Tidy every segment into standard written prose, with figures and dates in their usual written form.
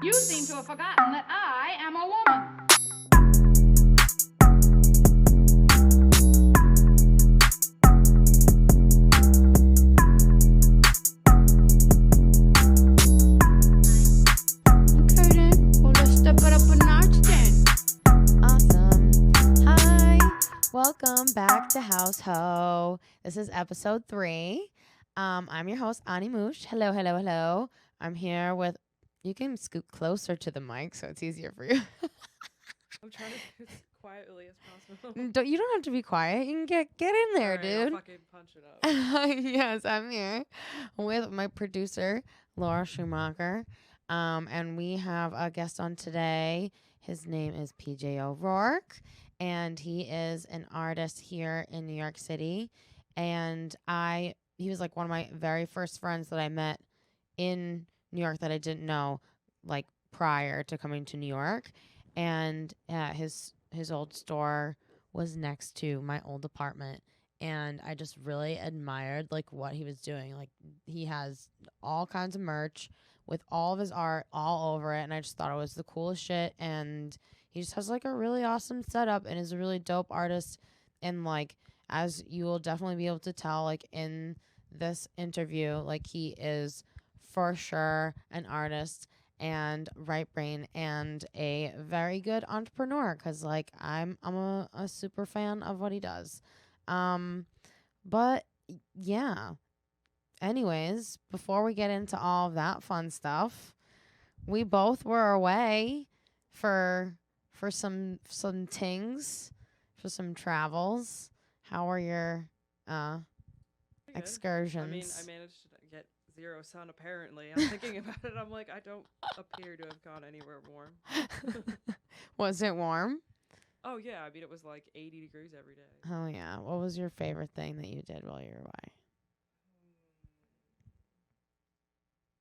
You seem to have forgotten that I am a woman. Okay then, well let's step it up a notch then. Awesome. Hi. Welcome back to House Haux. This is episode 3. I'm your host, Ani Moush. Hello, hello, hello. I'm here with, you can scoot closer to the mic so it's easier for you. I'm trying to do as quietly as possible. You don't have to be quiet. You can get in there, Alright, dude. I'll fucking punch it up. Yes, I'm here with my producer, Laura Schumacher. And we have a guest on today. His name is PJ O'Rourke, and he is an artist here in New York City. And he was like one of my very first friends that I met in New York that I didn't know, like prior to coming to New York. And his old store was next to my old apartment. And I just really admired like what he was doing. Like he has all kinds of merch with all of his art all over it, and I just thought it was the coolest shit. And he just has like a really awesome setup and is a really dope artist. And like, as you will definitely be able to tell, like in this interview, like he is for sure an artist and right brain and a very good entrepreneur, because like I'm a super fan of what he does. But yeah. Anyways, before we get into all of that fun stuff, we both were away for some things, for some travels. How were your Pretty good. excursions? I mean, I managed to get 0 sun apparently. I'm thinking about it. I'm like, I don't appear to have gone anywhere warm. Was it warm? Oh, yeah. I mean, it was like 80 degrees every day. Oh yeah. What was your favorite thing that you did while you were away?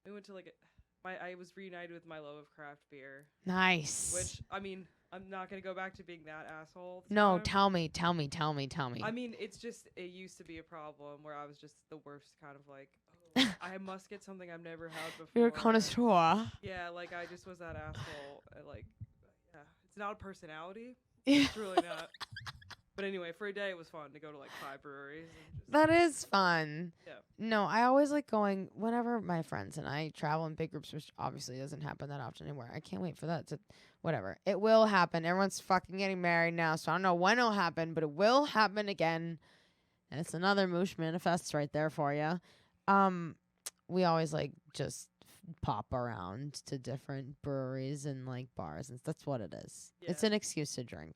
We went to like I was reunited with my love of craft beer. Nice. Which, I mean, I'm not going to go back to being that asshole. all the No, time. tell me. I mean, it's just, it used to be a problem where I was just the worst kind of like, oh, I must get something I've never had before. You're a connoisseur. Yeah, like I just was that asshole. Like, yeah, it's not a personality. Yeah. It's really not. But anyway, for a day it was fun to go to like 5 breweries. And just, That is fun. Yeah. No, I always like going whenever my friends and I travel in big groups, which obviously doesn't happen that often anymore. I can't wait for that to, whatever. It will happen. Everyone's fucking getting married now, so I don't know when it'll happen, but it will happen again. And it's another Moosh manifests right there for you. We always like just pop around to different breweries and like bars, and that's what it is. Yeah. It's an excuse to drink.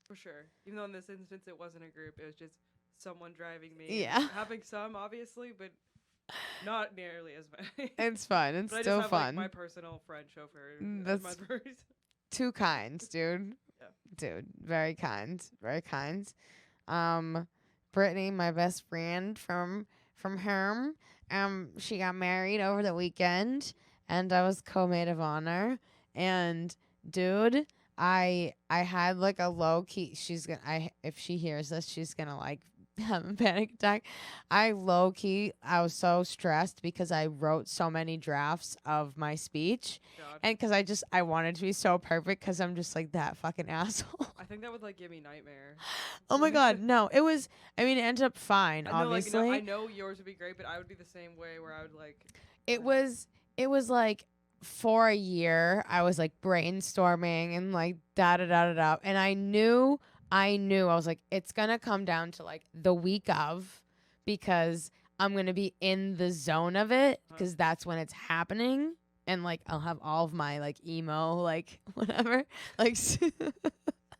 For sure. Even though in this instance it wasn't a group, it was just someone driving me. Yeah. Having some, obviously, but not nearly as many. It's fun. It's but I still just have, fun. Like, my personal friend chauffeur. That's my breweries. too kind, dude. Yeah. Dude, very kind. Very kind. Brittany, my best friend from home, she got married over the weekend, and I was co-maid of honor. And dude, I had like a low key. If she hears this, she's gonna like have a panic attack. I was so stressed because I wrote so many drafts of my speech, God. and because I wanted to be so perfect, because I'm just like that fucking asshole. I think that would like give me nightmares. Oh my god, no! It was. I mean, it ended up fine. I know, Obviously, like, no, I know yours would be great, but I would be the same way where I would like. it was like for a year I was like brainstorming and like da da da da da, and I knew I was like, it's gonna come down to like the week of, because I'm gonna be in the zone of it, because that's when it's happening, and like I'll have all of my like emo like whatever like.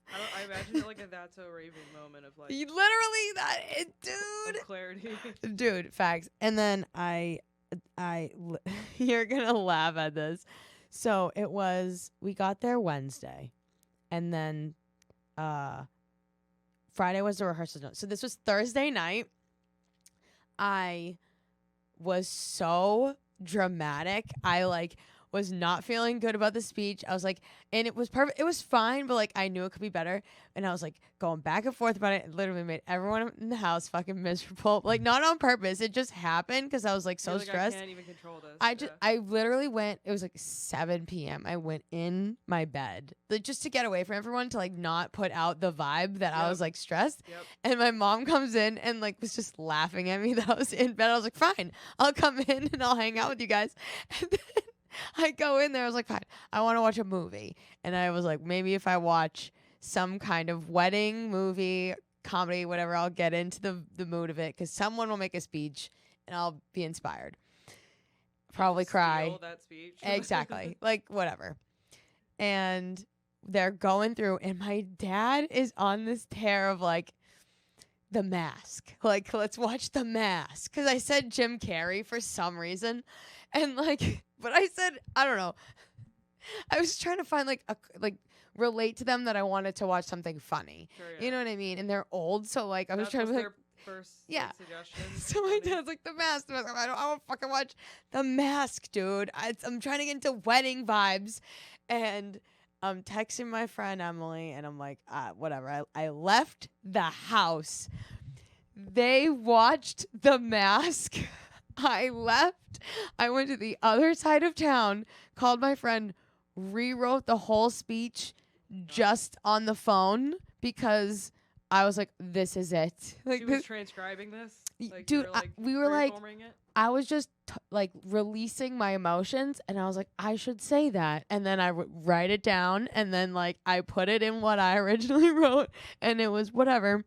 I imagine it like a That's So Raven moment of like. Literally that, dude. Of clarity. Dude, facts. And then you're gonna laugh at this. So we got there Wednesday, and then Friday was the rehearsal. So this was Thursday night. I was so dramatic. I like was not feeling good about the speech. I was like, and it was perfect. It was fine, but like I knew it could be better. And I was like going back and forth about it. It literally made everyone in the house fucking miserable. Like not on purpose. It just happened because I was like so You're like, stressed. I can't even control this. I literally went, it was like 7 p.m. I went in my bed like, just to get away from everyone, to like not put out the vibe that I was like stressed. Yep. And my mom comes in and like was just laughing at me that I was in bed. I was like, fine, I'll come in and I'll hang out with you guys. And then I go in there, I was like, fine, I want to watch a movie. And I was like, maybe if I watch some kind of wedding movie, comedy, whatever, I'll get into the mood of it because someone will make a speech and I'll be inspired. Probably cry. Steal that speech. Exactly. Like whatever. And they're going through and my dad is on this tear of like The Mask. Like, let's watch The Mask. Because I said Jim Carrey for some reason. And like, but I said, I don't know. I was trying to find relate to them that I wanted to watch something funny. Sure, yeah. You know what I mean? And they're old. So like, I was That's trying to be like, their first yeah. suggestion. So my dad's like, The Mask. I don't fucking watch The Mask, dude. I'm trying to get into wedding vibes. And I'm texting my friend Emily, and I'm like, whatever. I left the house. They watched The Mask. I left. I went to the other side of town, called my friend, rewrote the whole speech just on the phone because I was like, this is it. Like, She was transcribing this? Like, dude, we were like, it? I was just like releasing my emotions, and I was like, I should say that. And then I write it down, and then like I put it in what I originally wrote, and it was whatever.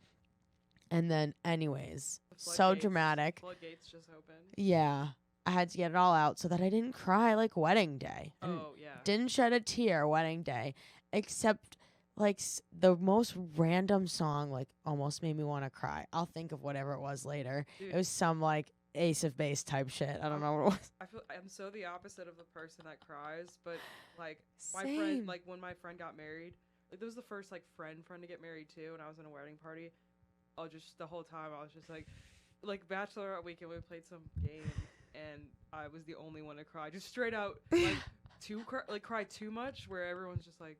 And then anyways, so dramatic. Floodgates just opened. Yeah. I had to get it all out so that I didn't cry like wedding day. Oh, yeah. Didn't shed a tear wedding day, except like the most random song like almost made me want to cry. I'll think of whatever it was later. Dude. It was some like Ace of Base type shit. I don't know what it was. I feel I'm so the opposite of the person that cries, but like my Same. friend, like when my friend got married, like this was the first like friend to get married too, and I was in a wedding party. Oh, just the whole time I was just like bachelorette weekend, we played some game, and I was the only one to cry, just straight out like cry too much, where everyone's just like,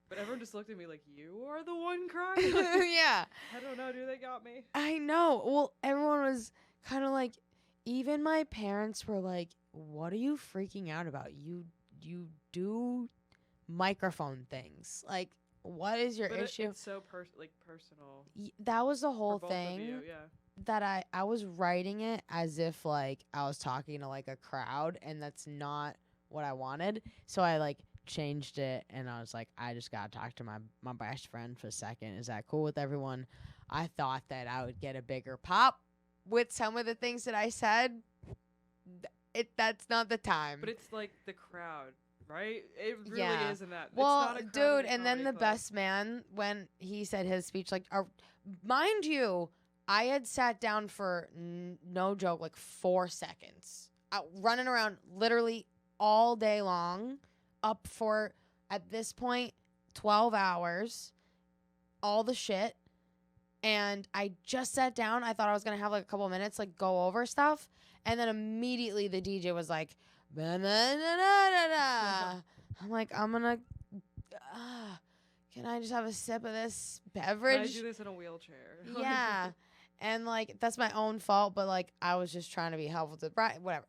but everyone just looked at me like, you are the one crying. Like, Yeah. I don't know, dude, they got me. I know. Well, everyone was kind of like, even my parents were like, what are you freaking out about? You do microphone things. Like, what is your But issue? It's so personal. That was the whole for both of thing. you, yeah. That I was writing it as if like I was talking to like a crowd, and that's not what I wanted. So I like changed it, and I was like, I just gotta talk to my best friend for a second. Is that cool with everyone? I thought that I would get a bigger pop with some of the things that I said. That's not the time. But it's like the crowd, right? It really Yeah. is in that. Well, it's not a crowd dude, in a and then the comedy club. best man, when he said his speech, like, mind you, I had sat down for no joke, like 4 seconds, running around literally all day long, up for at this point 12 hours, all the shit. And I just sat down. I thought I was gonna have like a couple of minutes, like go over stuff, and then immediately the DJ was like, "Ba-na-na-na-na-na." I'm like, I'm gonna. Can I just have a sip of this beverage? I do this in a wheelchair. Yeah. And like that's my own fault, but like I was just trying to be helpful to the bride, whatever.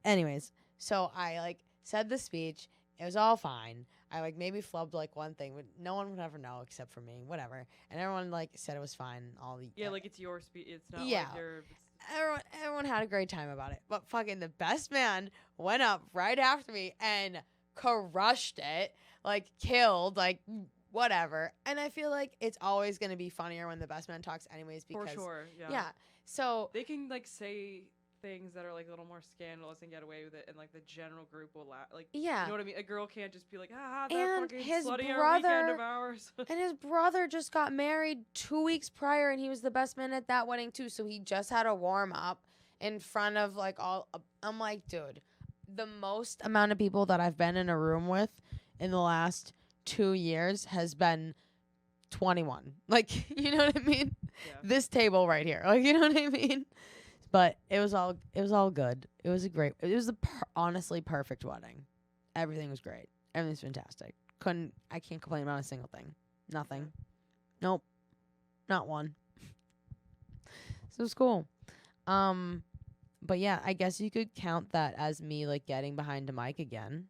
Anyways, so I like said the speech. It was all fine. I like maybe flubbed like one thing, but no one would ever know except for me. Whatever. And everyone like said it was fine. All the Yeah, like it's your speech. It's not Yeah. like your. everyone had a great time about it. But fucking the best man went up right after me and crushed it, like killed, like whatever. And I feel like it's always gonna be funnier when the best man talks, anyways. Because For sure. Yeah. yeah. So They can like say things that are like a little more scandalous and get away with it, and like the general group will laugh. Like, yeah. you know what I mean? A girl can't just be like, that And fucking his slutty brother- weekend of ours. And his brother just got married 2 weeks prior, and he was the best man at that wedding too. So he just had a warm up in front of like all. I'm like, dude, the most amount of people that I've been in a room with in the last 2 years has been 21. Like, you know what I mean? Yeah. This table right here. Like, you know what I mean? But it was all good. It was a honestly perfect wedding. Everything was great. Everything's fantastic. I can't complain about a single thing. Nothing. Nope. Not one. So it was cool. But yeah, I guess you could count that as me like getting behind a mic again.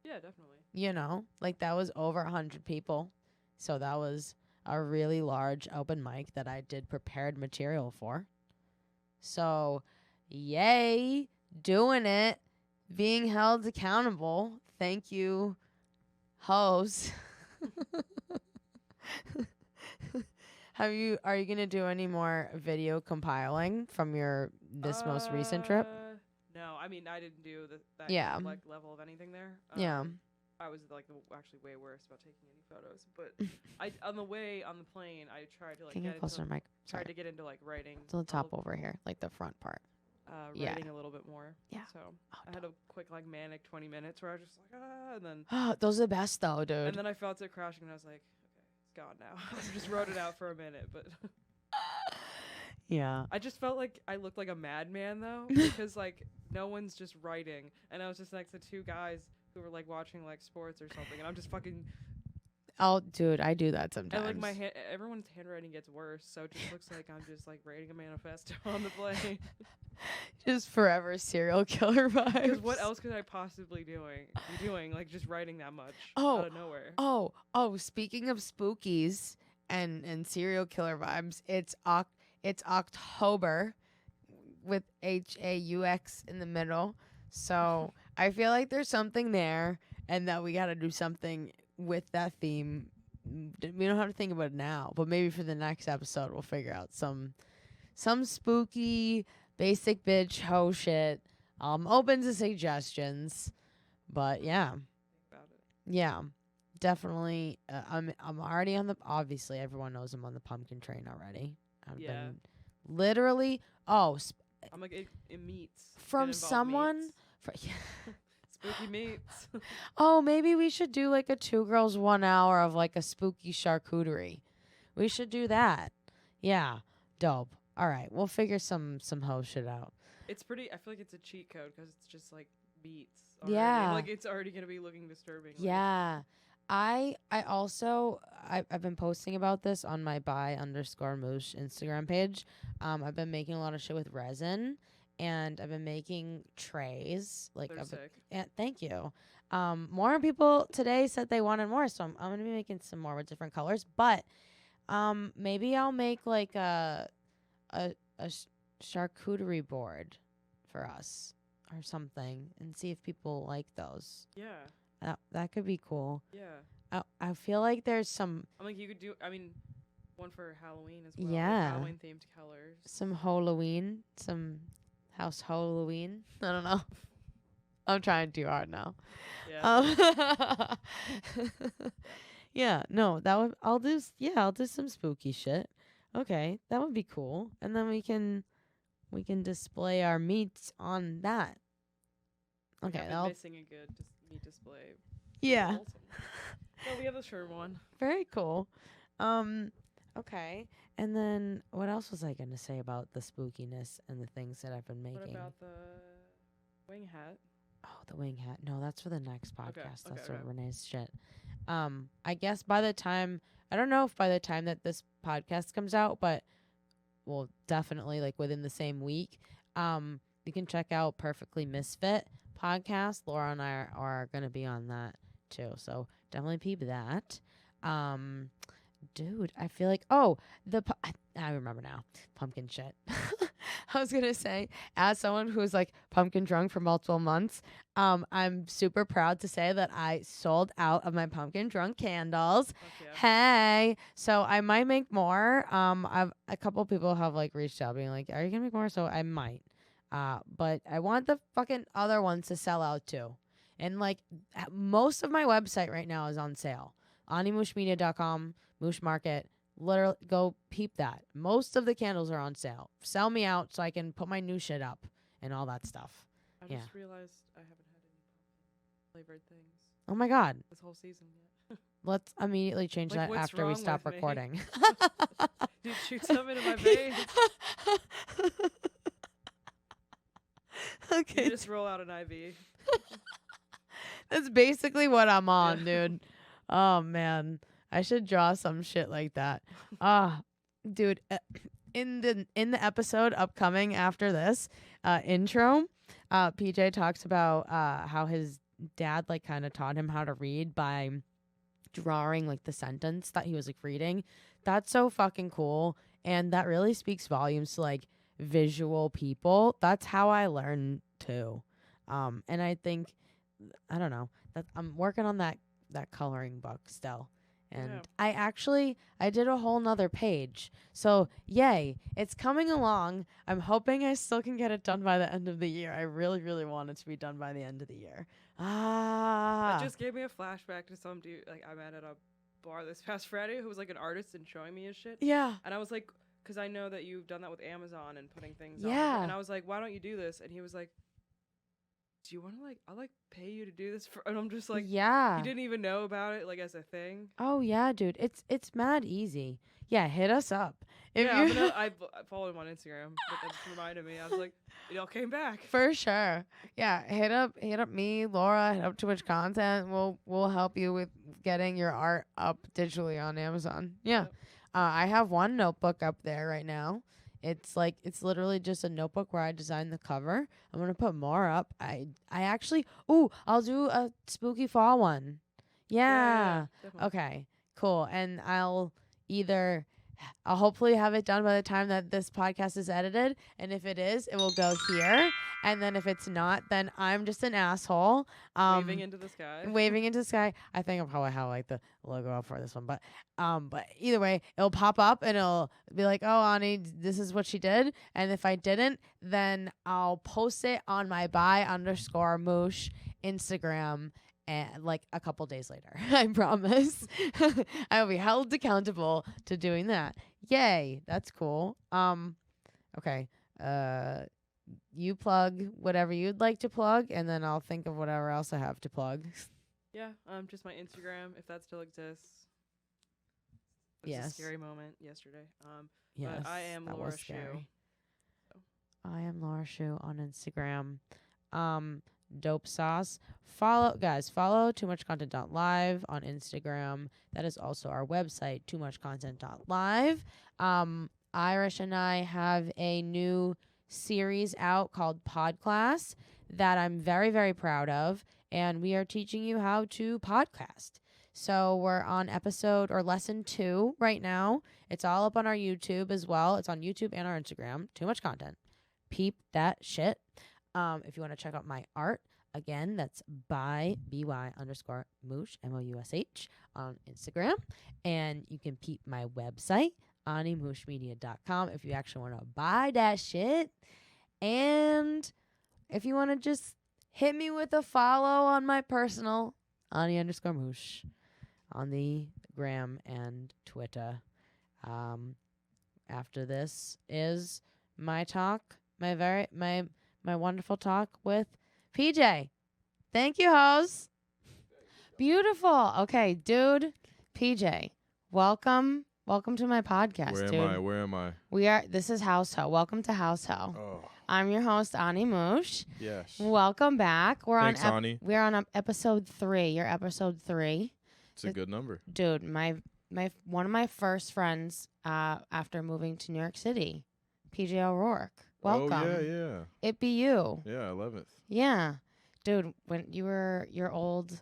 Yeah, definitely. You know, like that was over 100 people. So that was a really large open mic that I did prepared material for. So, yay, doing it, being held accountable. Thank you, Haus. Are you gonna do any more video compiling from this most recent trip? No, I mean I didn't do that Yeah. kind of, like level of anything there. Yeah. I was like actually way worse about taking any photos. But on the plane I tried to like Can you get closer to the mic? tried to get into like writing. To the top over here, like the front part. Writing a little bit more. Yeah. So I had a quick like manic 20 minutes where I was just like and then those are the best though, dude. and then I felt it crashing and I was like, okay, it's gone now. I just wrote it out for a minute, but yeah. I just felt like I looked like a madman though because like no one's just writing and I was just next to two guys who were like watching like sports or something and I'm just fucking. Oh, dude, I do that sometimes. And like everyone's handwriting gets worse, so it just looks like I'm just like writing a manifesto on the plane. Just forever serial killer vibes. Because what else could I possibly be doing? Like just writing that much out of nowhere. Oh! Speaking of spookies and serial killer vibes, it's October with HAUX in the middle. So I feel like there's something there, and that we got to do something with that theme. We don't have to think about it now, but maybe for the next episode we'll figure out some spooky basic bitch hoe shit. Open to suggestions, but yeah, yeah, definitely. I'm already on the. Obviously, everyone knows I'm on the pumpkin train already. I've been literally. I'm like it meets from someone. Spooky meats. Oh, maybe we should do like a 2 girls 1 hour of like a spooky charcuterie. We should do that. Yeah, dope. All right, we'll figure some hoe shit out. It's pretty. I feel like it's a cheat code because it's just like beats. Already. Yeah, like it's already gonna be looking disturbing. Yeah, I also I've been posting about this on my _Moush Instagram page. I've been making a lot of shit with resin, and I've been making trays. Like, sick. Thank you. More people today said they wanted more, so I'm gonna be making some more with different colors. But maybe I'll make like a charcuterie board for us or something and see if people like those. Yeah. That could be cool. Yeah. I feel like there's some. I'm like you could do. I mean, one for Halloween as well. Yeah. Like Halloween themed colors. Some Halloween. Some Haus Halloween. I don't know. I'm trying too hard now. Yeah. Yeah. No. I'll do some spooky shit. Okay, that would be cool. And then we can display our meats on that. Okay, I've been missing a good meat display. Yeah. Well, we have the shirt one. Very cool. Okay. And then what else was I going to say about the spookiness and the things that I've been making? What about the wing hat? Oh, the wing hat. No, that's for the next podcast. Okay, That's okay. for Renee's shit. I guess I don't know if by the time that this podcast comes out, but well, definitely like within the same week, you can check out Perfectly Misfit podcast. Laura and I are going to be on that too. So definitely peep that. Dude, I feel like, I remember now. Pumpkin shit. I was going to say, as someone who's like pumpkin drunk for multiple months, I'm super proud to say that I sold out of my pumpkin drunk candles. Yeah. Hey, so I might make more. A couple people have like reached out being like, are you going to make more? So I might. But I want the fucking other ones to sell out too. And like most of my website right now is on sale. AniMoushmedia.com, Moush Market. Literally, go peep that. Most of the candles are on sale. Sell me out so I can put my new shit up and all that stuff. I just realized I haven't had any pumpkin flavored things Oh my God. this whole season yet. Let's immediately change Like, that what's after we wrong stop with me? recording. Dude, shoot some into my veins. Okay. You just roll out an IV. That's basically what I'm on, dude. Oh man, I should draw some shit like that. Dude, in the episode upcoming after this intro, PJ talks about how his dad like kind of taught him how to read by drawing like the sentence that he was like reading. That's so fucking cool, and that really speaks volumes to like visual people. That's how I learn too. And I think I don't know that I'm working on that coloring book still. And Yeah. I did a whole nother page. So yay, it's coming along. I'm hoping I still can get it done by the end of the year. I really, really want it to be done by the end of the year. That just gave me a flashback to some dude like I met at a bar this past Friday who was like an artist and showing me his shit. Yeah. And I was like, because I know that you've done that with Amazon and putting things on. Yeah. And I was like, why don't you do this? And he was like, do you want to like, I'll like pay you to do this for, and I'm just like, yeah. he didn't even know about it like as a thing. Oh yeah, dude. It's mad easy. Yeah, hit us up. If Yeah, you I followed him on Instagram, but that just reminded me. I was like, it all came back. for sure. Yeah, hit up me, Laura, hit up Too Much Content. We'll help you with getting your art up digitally on Amazon. Yeah. Yep. I have one notebook up there right now. It's literally just a notebook where I designed the cover. I'm gonna put more up. I actually I'll do a spooky fall one. Yeah. Definitely. Okay. Cool. And I'll hopefully have it done by the time that this podcast is edited. And if it is, it will go here. And then if it's not, then I'm just an asshole. Waving into the sky. Waving into the sky. I think I'll probably have like the logo up for this one. But either way, it'll pop up and it'll be like, oh, Ani, this is what she did. And if I didn't, then I'll post it on my _Moush Instagram. And like a couple days later, I promise, I will be held accountable to doing that. Yay, that's cool. Okay. You plug whatever you'd like to plug, and then I'll think of whatever else I have to plug. Yeah, just my Instagram, if that still exists. It was Yes. a scary moment yesterday. Yes, but I am that Laura was Shu. scary. I am Laura Shu on Instagram. Dope sauce. Follow Too Much Content.live on Instagram. That is also our website, Too Much Content.live. Irish and I have a new series out called Podclass that I'm very, very proud of, and we are teaching you how to podcast. So we're on episode or lesson 2 right now. It's all up on our YouTube as well. It's on YouTube and our Instagram. Too Much Content. Peep that shit. If you want to check out my art, again, that's by by_Moush, MOUSH, on Instagram. And you can peep my website, animoushmedia.com, if you actually want to buy that shit. And if you want to just hit me with a follow on my personal, Ani_Moush, on the gram and Twitter. After this is my talk, my wonderful talk with PJ. Thank you, Haus. Beautiful. Okay, dude. PJ, welcome to my podcast, Where am I? This is Haus Haux. Welcome to Haus Haux. Oh, I'm your host, Ani Moush. yes. Welcome back. Thanks, Ani. We're on episode 3. You're episode 3. It's a good number. Dude, my one of my first friends after moving to New York City, PJ O'Rourke. Welcome. Oh, yeah. It be you. Yeah, 11th. Yeah. Dude, when you were your old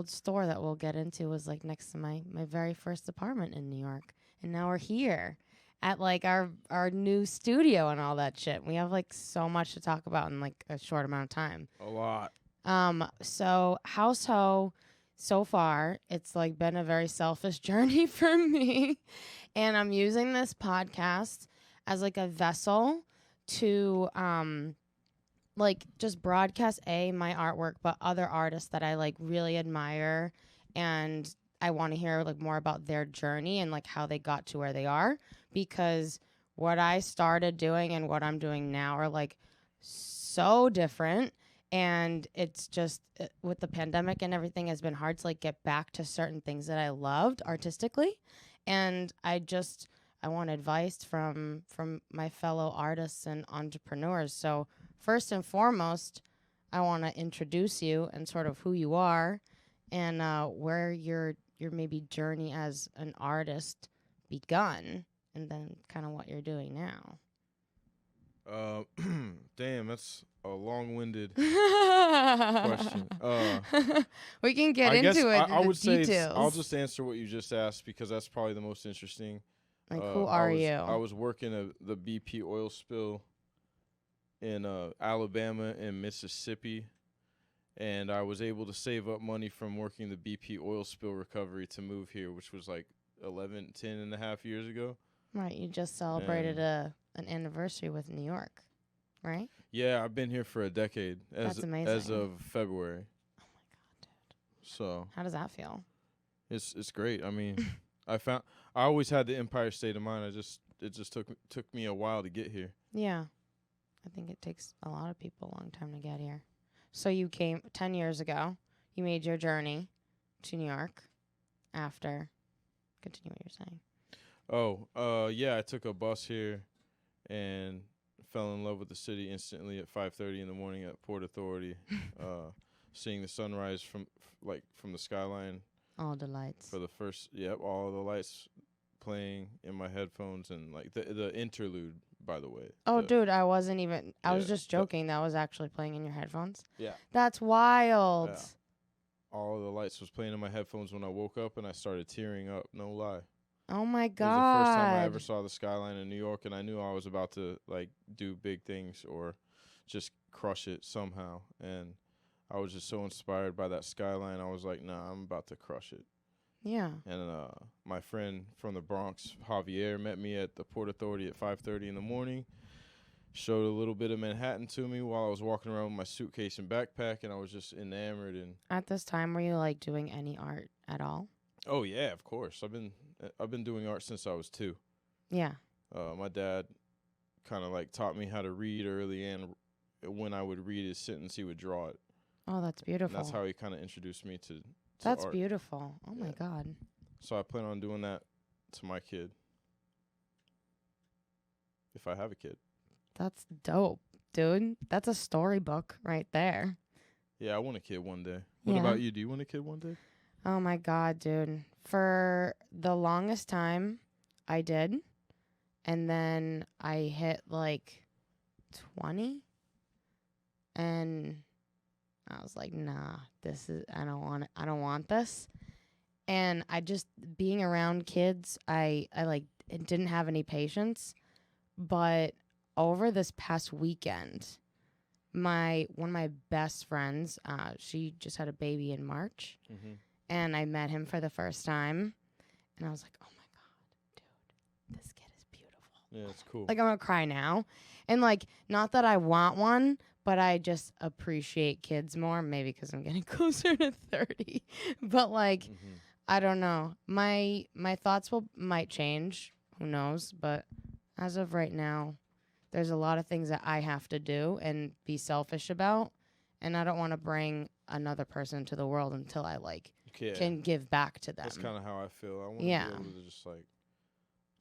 store that we'll get into was like next to my very first apartment in New York. And now we're here at like our new studio and all that shit. We have like so much to talk about in like a short amount of time. A lot. So Haus Haux, so far, it's like been a very selfish journey for me. And I'm using this podcast as like a vessel to like just broadcast my artwork, but other artists that I like really admire, and I want to hear like more about their journey and like how they got to where they are, because what I started doing and what I'm doing now are like so different. And it's just with the pandemic and everything has been hard to like get back to certain things that I loved artistically. And I want advice from my fellow artists and entrepreneurs. So first and foremost, I want to introduce you and sort of who you are, and where your maybe journey as an artist begun, and then kind of what you're doing now. Damn, that's a long-winded question. We can get I guess into it. I the would say details. I'll just answer what you just asked because that's probably the most interesting. like, who are you? I was working the BP oil spill in Alabama and Mississippi, and I was able to save up money from working the BP oil spill recovery to move here, which was like 10 and a half years ago. Right, you just celebrated an anniversary with New York, right? Yeah, I've been here for a decade. That's amazing. As of February. Oh my god, dude! So How does that feel? it's great. I mean, I always had the Empire State of Mind. It just took me a while to get here. Yeah, I think it takes a lot of people a long time to get here. So you came 10 years ago. You made your journey to New York after. Continue what you're saying. Oh, yeah, I took a bus here and fell in love with the city instantly at 5:30 in the morning at Port Authority, seeing the sunrise from the skyline All the lights. for the first. Yep, all the lights playing in my headphones and like the interlude. By the way. Oh, dude, I wasn't even. I was Yeah, just joking. That was actually playing in your headphones. Yeah. That's wild. Yeah. All the lights was playing in my headphones when I woke up, and I started tearing up. No lie. Oh my It was god. the first time I ever saw the skyline in New York, and I knew I was about to like do big things or just crush it somehow. And I was just so inspired by that skyline. I was like, nah, I'm about to crush it. Yeah. And my friend from the Bronx, Javier, met me at the Port Authority at 5:30 in the morning. Showed a little bit of Manhattan to me while I was walking around with my suitcase and backpack, and I was just enamored. And At this time, were you like doing any art at all? oh yeah, of course. I've been doing art since I was 2. Yeah. My dad kind of like taught me how to read early, and when I would read his sentence, he would draw it. Oh, that's And beautiful. that's how he kind of introduced me to That's art. beautiful. Oh my Yeah. god. So I plan on doing that to my kid. If I have a kid. That's dope, dude. That's a storybook right there. Yeah, I want a kid one day. What Yeah. about you? Do you want a kid one day? Oh my god, dude. For the longest time, I did. And then I hit like 20. And I was like, nah, I don't want this. And I just, being around kids, I like didn't have any patience. But over this past weekend, one of my best friends, she just had a baby in March. Mm-hmm. And I met him for the first time. And I was like, oh my god, dude, this kid is beautiful. Yeah, it's cool. Like, I'm going to cry now. And, like, not that I want one, but I just appreciate kids more. Maybe because I'm getting closer to 30. But, like, Mm-hmm. I don't know. My thoughts might change. Who knows? But as of right now, there's a lot of things that I have to do and be selfish about. And I don't want to bring another person into the world until I, like, can give back to them. That's kind of how I feel. I want to Yeah. be able to just like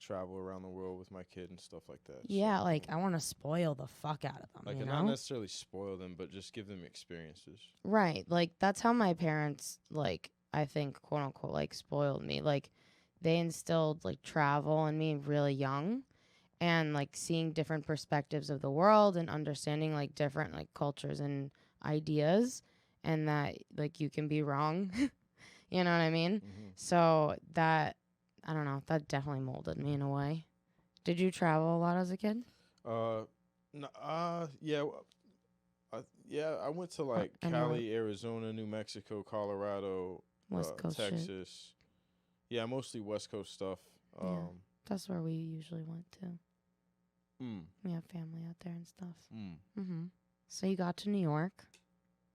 travel around the world with my kid and stuff like that. Yeah, So, like, I want to spoil the fuck out of them, like, you and know? not necessarily spoil them, but just give them experiences. Right. Like, that's how my parents, like, I think, quote unquote, like, spoiled me. Like, they instilled, like, travel in me really young and, like, seeing different perspectives of the world and understanding, like, different, like, cultures and ideas and that, like, you can be wrong. You know what I mean? Mm-hmm. So that, I don't know, that definitely molded me in a way. Did you travel a lot as a kid? Yeah. Yeah, I went to like anywhere. Cali, Arizona, New Mexico, Colorado, West Coast shit. Texas. Yeah, mostly West Coast stuff. Yeah. That's where we usually went to. We have family out there and stuff. Mm-hmm. So you got to New York.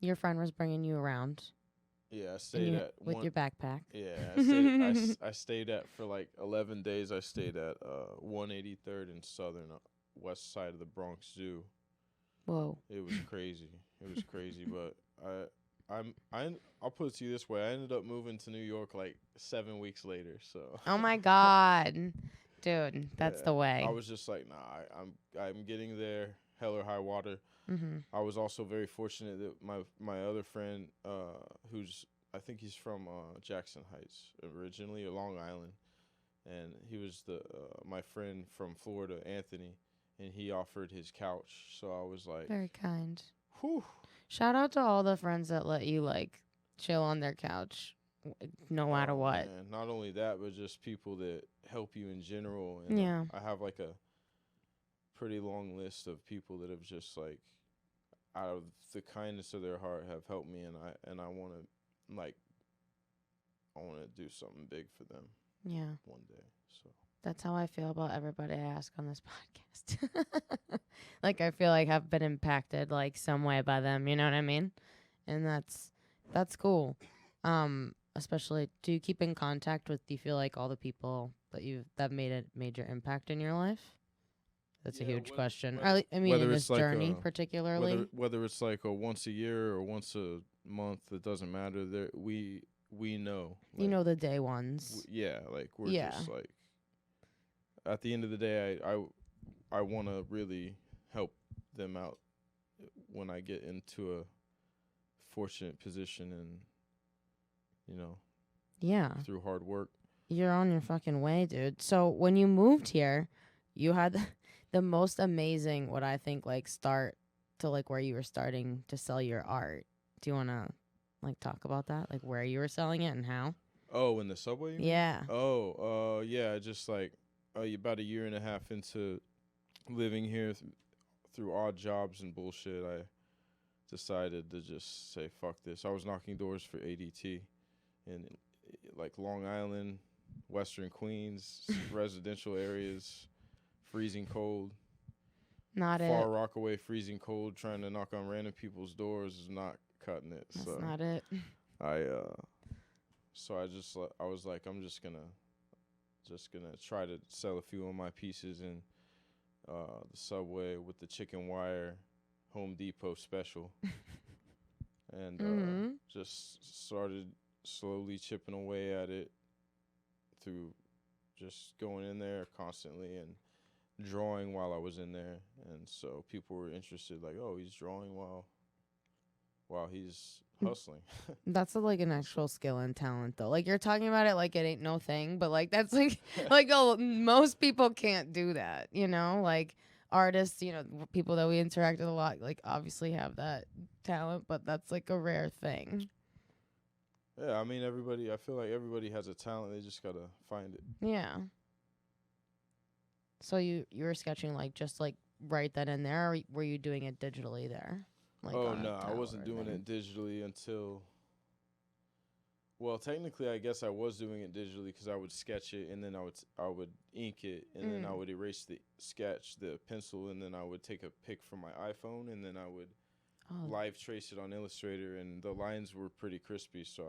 Your friend was bringing you around. Yeah, I stayed at with your backpack. Yeah, I stayed at for like 11 days. I stayed at 183rd and Southern West side of the Bronx Zoo. Whoa! It was crazy. It was crazy, but I'll put it to you this way: I ended up moving to New York like 7 weeks later. So. Oh my god, dude, that's the way. I was just like, nah, I'm getting there, hell or high water. Mm-hmm. I was also very fortunate that my other friend, who's I think he's from Jackson Heights originally, or Long Island, and he was the my friend from Florida, Anthony, and he offered his couch. So I was like, Very kind. whew. Shout out to all the friends that let you like chill on their couch, no matter what. Man, not only that, but just people that help you in general. And Yeah. I have like a pretty long list of people that have just like, out of the kindness of their heart, have helped me, and I want to like, I want to do something big for them Yeah. one day. So That's how I feel about everybody I ask on this podcast. Like I feel like I've been impacted like some way by them, you know what I mean? And that's cool. Especially, do you keep in contact with, do you feel like all the people that made a major impact in your life? That's a Yeah, huge whether- question. whether- Or, I mean, whether in it's this like journey a- particularly. whether it's like a once a year or once a month, it doesn't matter. There we know. You Like, know the day ones. yeah, like we're Yeah. just like, at the end of the day, I want to really help them out when I get into a fortunate position, and Yeah. through hard work. You're on your fucking way, dude. So when you moved here, you had the most amazing, what I think, like start to like where you were starting to sell your art. Do you want to like talk about that? Like where you were selling it and how? Oh, in the subway? You mean? Yeah. Oh, yeah, just like about a year and a half into living here through odd jobs and bullshit, I decided to just say fuck this. I was knocking doors for ADT in like Long Island, Western Queens, residential areas, freezing cold. Not Far it. Rockaway, freezing cold, trying to knock on random people's doors is not cutting it. That's so not it. I was like, I'm just gonna try to sell a few of my pieces in the subway with the chicken wire Home Depot special, and just started slowly chipping away at it through just going in there constantly and drawing while I was in there. And so people were interested, like, oh, he's drawing while he's hustling. That's like an actual skill and talent, though. Like you're talking about it like it ain't no thing, but like that's like most people can't do that, you know? Like artists, people that we interact with a lot, like obviously have that talent, but that's like a rare thing. Yeah, I mean, I feel like everybody has a talent. They just gotta find it. Yeah. So you were sketching like just like right then and there, or were you doing it digitally there? Like Oh on a no, I tablet wasn't or doing thing? it digitally until. Well, technically, I guess I was doing it digitally because I would sketch it, and then I would ink it, and then I would erase the pencil, and then I would take a pic from my iPhone, and then I would live trace it on Illustrator, and the lines were pretty crispy, so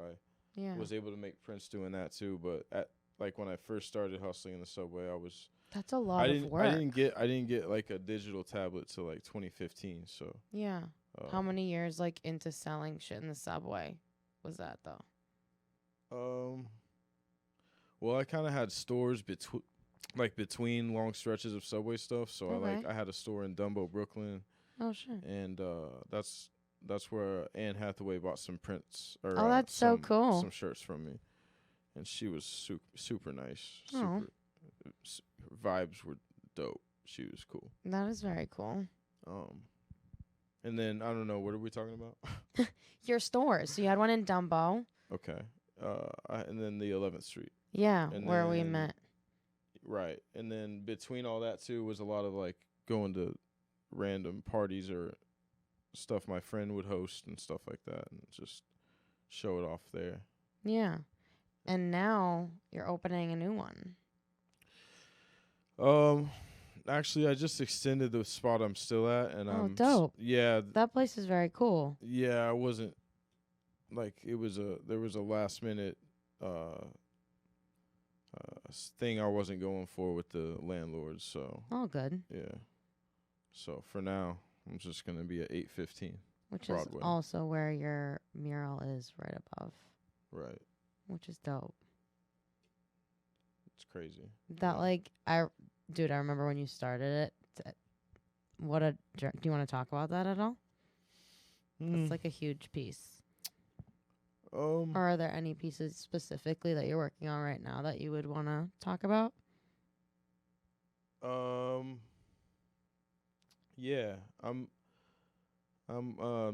I was able to make prints doing that too. But when I first started hustling in the subway, That's a lot of work. I didn't get like a digital tablet till like 2015. So yeah. How many years like into selling shit in the subway was that though? Well, I kind of had stores between long stretches of subway stuff. So I had a store in Dumbo, Brooklyn. Oh sure. And that's where Anne Hathaway bought some prints. Or, oh, that's so cool. Some shirts from me, and she was super nice. Oh. Her vibes were dope. She was cool. That is very cool. And then I don't know, what are we talking about? Your stores. So you had one in Dumbo. Okay. And then the 11th Street. Yeah, And where we then- met. Right. And then between all that too was a lot of like going to random parties or stuff my friend would host and stuff like that, and just show it off there. Yeah. And now you're opening a new one. Actually, I just extended the spot I'm still at, and I'm dope. Yeah, That place is very cool. yeah. I wasn't like there was a last minute thing I wasn't going for with the landlord, so Oh, good. yeah. So for now, I'm just gonna be at 815. Which Broadway. is also where your mural is right above, Right. which is dope. It's crazy. That Yeah. I remember when you started it. do you want to talk about that at all? Mm. It's like a huge piece. Um. Or are there any pieces specifically that you're working on right now that you would want to talk about? Yeah. I'm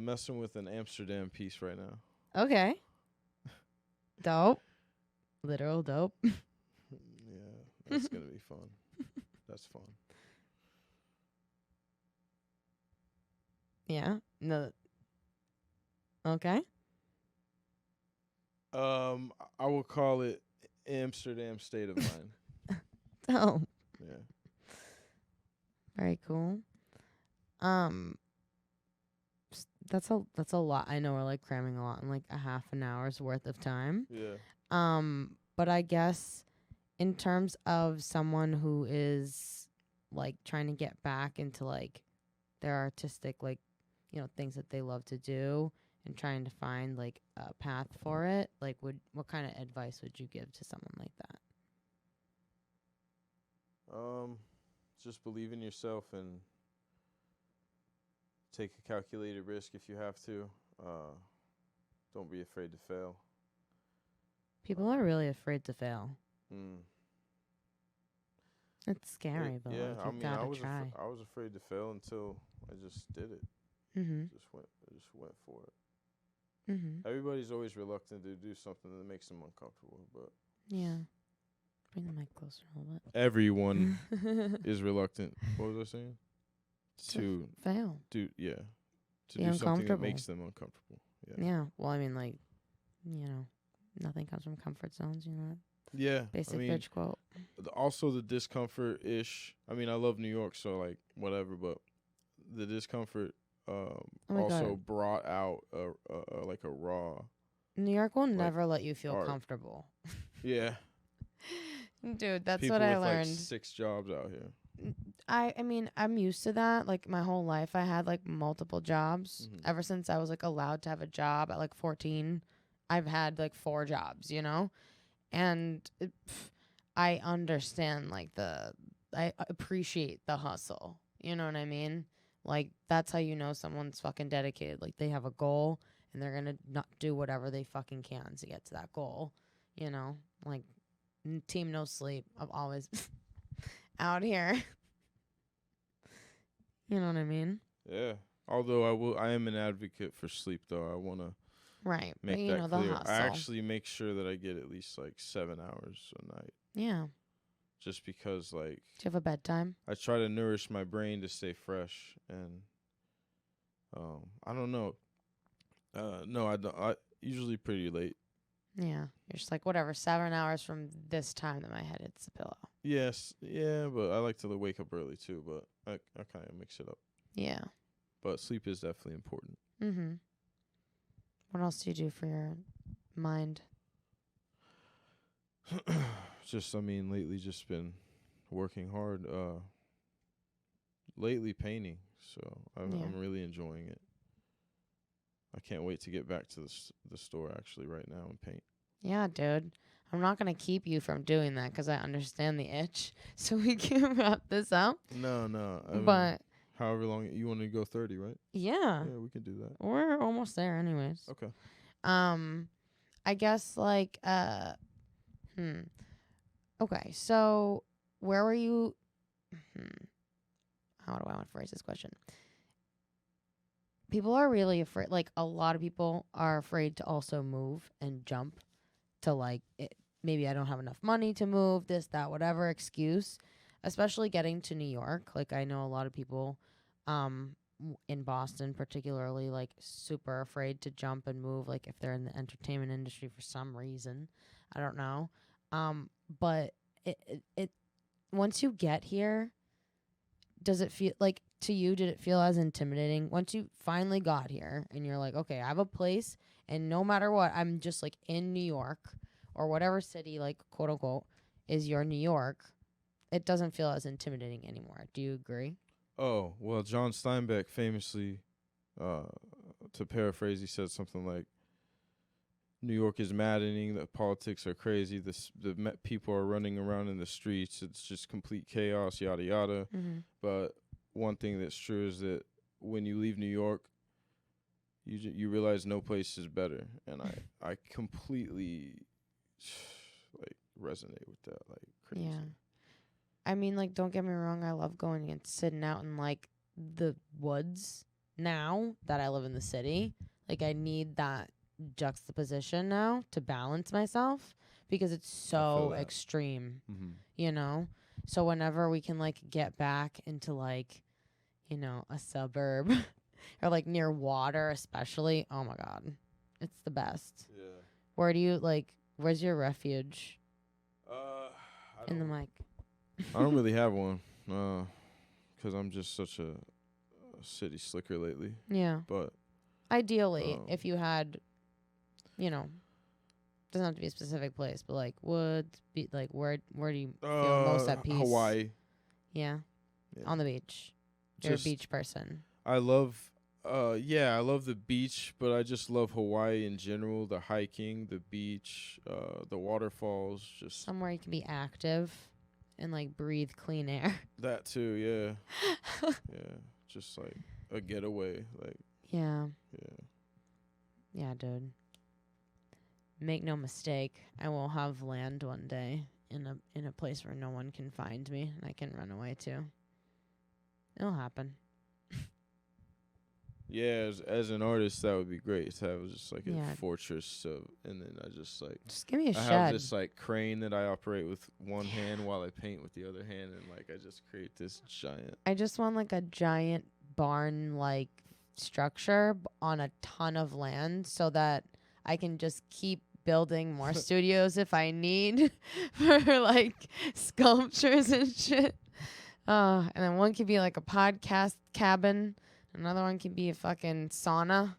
messing with an Amsterdam piece right now. Okay. Dope. Literal dope. Yeah, that's gonna be fun. That's fun. Yeah. No. Okay. I will call it Amsterdam State of Mind. Oh, Yeah. very cool. That's a lot. I know we're like cramming a lot in like a half an hour's worth of time. Yeah. But I guess in terms of someone who is like trying to get back into like their artistic like, things that they love to do and trying to find like a path for it, like what kind of advice would you give to someone like that? Just believe in yourself and take a calculated risk if you have to. Don't be afraid to fail. People are really afraid to fail. Mm. It's scary, but yeah, like, you gotta try. I was afraid to fail until I just did it. Mm-hmm. I just went for it. Mm-hmm. Everybody's always reluctant to do something that makes them uncomfortable, but Yeah. Bring the mic closer a little bit. everyone is reluctant. What was I saying? To fail. do Be something that uncomfortable. makes them uncomfortable. Yeah. Yeah. Well, I mean, like, nothing comes from comfort zones, Yeah. Basic I mean, bitch quote. also the discomfort ish. I mean, I love New York, so like whatever, but the discomfort my also God. brought out a like a raw. New York will like, never let you feel art. comfortable. Yeah. Dude, that's People what I with learned. like 6 jobs out here. I mean, I'm used to that. Like, my whole life, I had, like, multiple jobs. Mhm. Ever since I was, like, allowed to have a job at, like, 14, I've had, like, 4 jobs, And I understand, like, I appreciate the hustle. You know what I mean? Like, that's how you know someone's fucking dedicated. Like, they have a goal, and they're gonna not do whatever they fucking can to get to that goal. Like, team no sleep. I'm always out here. You know what I mean? Yeah. Although I am an advocate for sleep though. I want to Right. make but, that the clear. hustle. I actually make sure that I get at least like 7 hours a night. Yeah. Just because like Do you have a bedtime? I try to nourish my brain to stay fresh, and I don't know. No, I don't. I usually pretty late. Yeah. You're just like, whatever, 7 hours from this time that my head hits the pillow. Yes, yeah, but I like to wake up early too. But I kind of mix it up. Yeah. But sleep is definitely important. Mm-hmm. What else do you do for your mind? I mean, lately just been working hard. Lately painting, so I'm really enjoying it. I can't wait to get back to the store actually right now and paint. Yeah, dude. I'm not going to keep you from doing that because I understand the itch. So we can wrap this up. No. I mean, But, however long you want to go, 30, right? yeah. Yeah, we can do that. We're almost there anyways. Okay. I guess, like, okay, so where were you? How do I want to phrase this question? People are really afraid. Like, a lot of people are afraid to also move and jump to, like, maybe I don't have enough money to move, this, that, whatever excuse. Especially getting to New York. Like, I know a lot of people in Boston particularly, like, super afraid to jump and move, like, if they're in the entertainment industry for some reason. I don't know. But it once you get here, does it feel like, to you, did it feel as intimidating once you finally got here and you're like, okay, I have a place, and no matter what, I'm just like in New York or whatever city, like, quote unquote, is your New York? It doesn't feel as intimidating anymore. Do you agree? Oh, well, John Steinbeck famously, to paraphrase, he said something like, New York is maddening, the politics are crazy, people are running around in the streets, it's just complete chaos, yada, yada. Mm-hmm. But one thing that's true is that when you leave New York, you realize no place is better, and I completely like resonate with that, like crazy. Yeah. I mean, like, don't get me wrong. I love going and sitting out in, like, the woods now that I live in the city. Like, I need that juxtaposition now to balance myself because it's so that. extreme, Mm-hmm. you know? So whenever we can, like, get back into, like, you know, a suburb or, like, near water especially, oh, my God. It's the best. Yeah. Where do you, like, where's your refuge in the don't- mic? I don't really have one, 'cause I'm just such a city slicker lately. Yeah. But Ideally, if you had, you know, doesn't have to be a specific place, but like woods, like where do you feel most at peace? Hawaii. Yeah. Yeah. On the beach. You're a Just- beach person. I love, I love the beach, but I just love Hawaii in general. The hiking, the beach, the waterfalls, just Somewhere you can be active and like breathe clean air. that too. Yeah, yeah, just like a getaway. Like, Yeah. yeah, Yeah, dude. Make no mistake, I will have land one day in a place where no one can find me and I can run away to. It'll happen. yeah. As an artist, that would be great to have just like Yeah. a fortress of, and then I just like. Just give me a I have shed. this like crane that I operate with one hand while I paint with the other hand, and like I just create this giant. I just want like a giant barn like structure on a ton of land so that I can just keep building more studios if I need for like sculptures and shit. And then one could be like a podcast cabin. Another one could be a fucking sauna.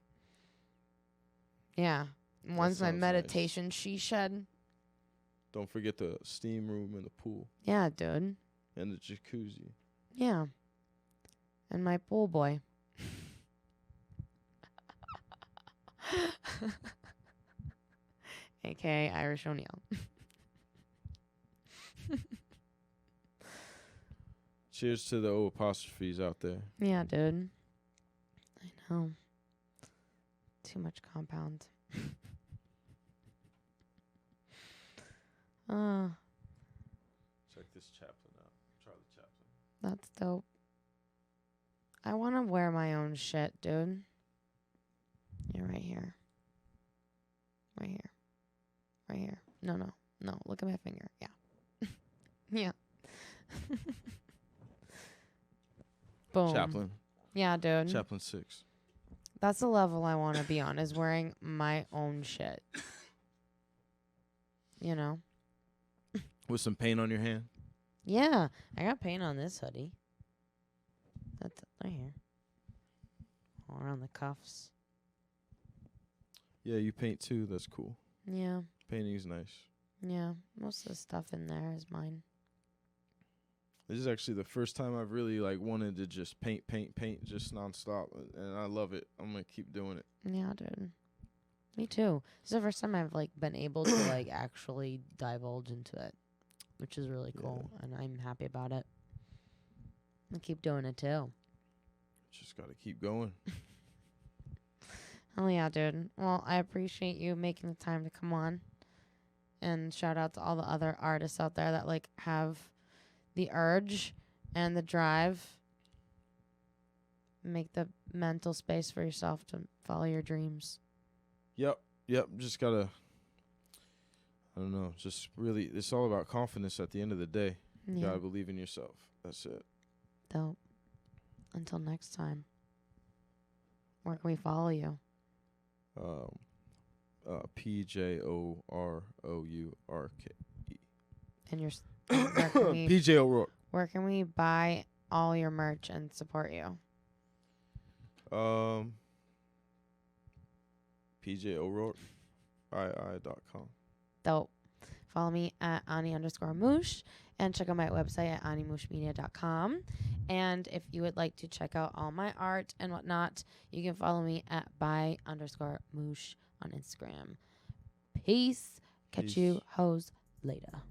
Yeah. One's my sounds nice. meditation she shed. Don't forget the steam room and the pool Yeah, dude. and the jacuzzi. Yeah. And my pool boy. AKA Irish O'Neill. Cheers to the O apostrophes out there. Yeah, dude. I know. Too much compound. Check this Chaplin out. Charlie Chaplin. That's dope. I want to wear my own shit, dude. You're right here. Right here. Right here. No. Look at my finger. Yeah. Yeah. Boom. Chaplin. Yeah, dude. Chaplin 6. That's the level I want to be on, is wearing my own shit. You know? With some paint on your hand. Yeah. I got paint on this hoodie. That's right here. All around the cuffs. Yeah, you paint too. That's cool. Yeah. Painting's nice. Yeah. Most of the stuff in there is mine. This is actually the first time I've really like wanted to just paint just nonstop, and I love it. I'm gonna keep doing it. Yeah, dude. Me too. This is the first time I've like been able to like actually divulge into it, which is really cool, and I'm happy about it. I'll keep doing it too. Just gotta keep going. Oh yeah, dude. Well, I appreciate you making the time to come on, and shout out to all the other artists out there that like have the urge and the drive. Make the mental space for yourself to follow your dreams. Yep. Just gotta. I don't know. Just really, it's all about confidence at the end of the day. You Yeah. gotta believe in yourself. That's it. Dope. Until next time. Where can we follow you? PJOROURK. And your where can we PJ O'Rourke. where can we buy all your merch and support you? PJ O'Rourke. II.com. Dope. Follow me at Ani_Moush and check out my website at animoushmedia.com. And if you would like to check out all my art and whatnot, you can follow me at by_Moosh on Instagram. Peace. Catch Peace. you hoes later.